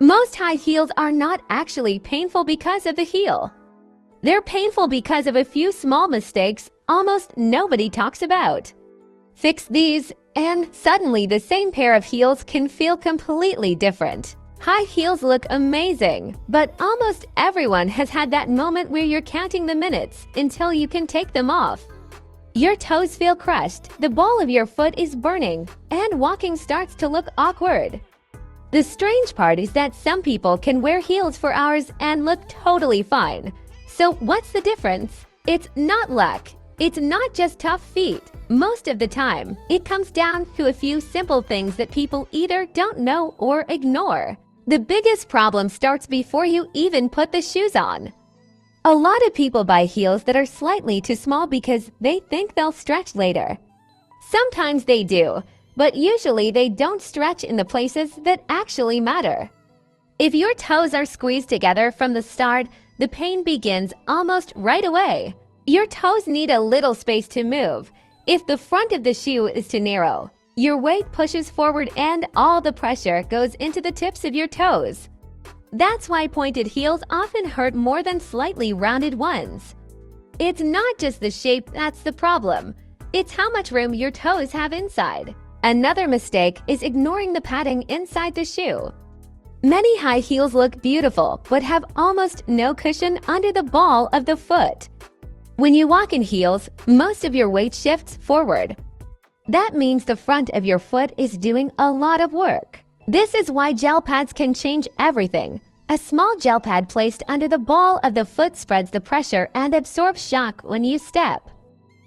Most high heels are not actually painful because of the heel. They're painful because of a few small mistakes almost nobody talks about. Fix these, and suddenly the same pair of heels can feel completely different. High heels look amazing, but almost everyone has had that moment where you're counting the minutes until you can take them off. Your toes feel crushed, the ball of your foot is burning, and walking starts to look awkward. The strange part is that some people can wear heels for hours and look totally fine. So what's the difference? It's not luck. It's not just tough feet. Most of the time, it comes down to a few simple things that people either don't know or ignore. The biggest problem starts before you even put the shoes on. A lot of people buy heels that are slightly too small because they think they'll stretch later. Sometimes they do, but usually they don't stretch in the places that actually matter. If your toes are squeezed together from the start, the pain begins almost right away. Your toes need a little space to move. If the front of the shoe is too narrow, your weight pushes forward and all the pressure goes into the tips of your toes. That's why pointed heels often hurt more than slightly rounded ones. It's not just the shape that's the problem. It's how much room your toes have inside. Another mistake is ignoring the padding inside the shoe. Many high heels look beautiful but have almost no cushion under the ball of the foot. When you walk in heels, most of your weight shifts forward. That means the front of your foot is doing a lot of work. This is why gel pads can change everything. A small gel pad placed under the ball of the foot spreads the pressure and absorbs shock when you step.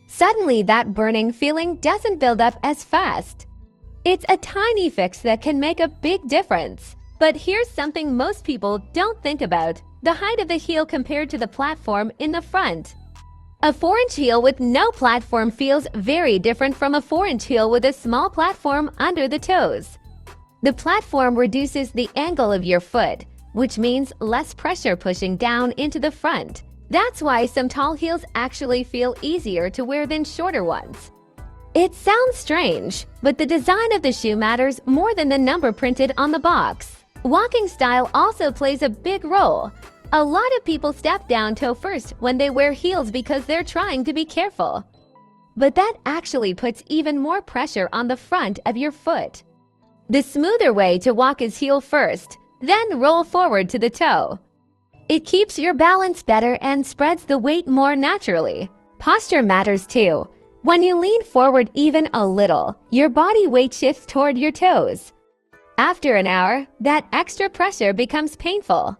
Suddenly, that burning feeling doesn't build up as fast. It's a tiny fix that can make a big difference. But here's something most people don't think about: the height of the heel compared to the platform in the front. A 4-inch heel with no platform feels very different from a 4-inch heel with a small platform under the toes. The platform reduces the angle of your foot, which means less pressure pushing down into the front. That's why some tall heels actually feel easier to wear than shorter ones. It sounds strange, but the design of the shoe matters more than the number printed on the box. Walking style also plays a big role. A lot of people step down toe first when they wear heels because they're trying to be careful. But that actually puts even more pressure on the front of your foot. The smoother way to walk is heel first, then roll forward to the toe. It keeps your balance better and spreads the weight more naturally. Posture matters too. When you lean forward even a little, your body weight shifts toward your toes. After an hour, that extra pressure becomes painful.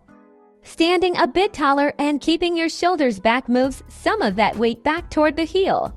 Standing a bit taller and keeping your shoulders back moves some of that weight back toward the heel.